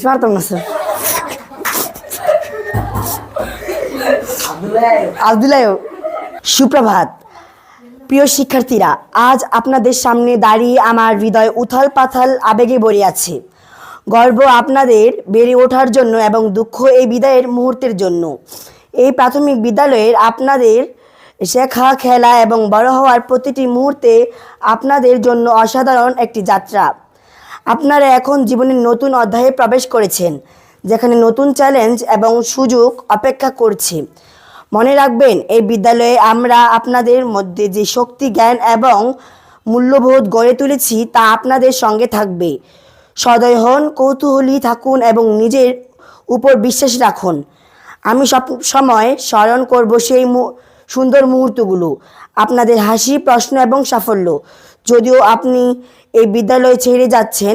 পারতাম না স্যার। আব্দুল্লাহ। সুপ্রভাত প্রিয় শিক্ষার্থীরা, আজ আপনাদের সামনে দাঁড়িয়ে আমার হৃদয় উথাল পাথাল আবেগে ভরে আছে। গর্ব আপনাদের বেড়ে ওঠার জন্য এবং দুঃখ এই বিদায়ের মুহূর্তের জন্য। এই প্রাথমিক বিদ্যালয়ের আপনাদের শেখা, খেলা এবং বড় হওয়ার প্রতিটি মুহূর্তে আপনাদের জন্য অসাধারণ একটি যাত্রা। আপনারা এখন জীবনের নতুন অধ্যায়ে প্রবেশ করেছেন, যেখানে নতুন চ্যালেঞ্জ এবং সুযোগ অপেক্ষা করছে। মনে রাখবেন, এই বিদ্যালয়ে আমরা আপনাদের মধ্যে যে শক্তি, জ্ঞান এবং মূল্যবোধ গড়ে তুলেছি তা আপনাদের সঙ্গে থাকবে। সদয় হন, কৌতূহলী থাকুন এবং নিজের উপর বিশ্বাস রাখুন। আমি সব সময় স্মরণ করব সেই সুন্দর মুহূর্তগুলো, আপনাদের হাসি, প্রশ্ন এবং সাফল্য। যদিও আপনি এই বিদ্যালয় ছেড়ে যাচ্ছেন,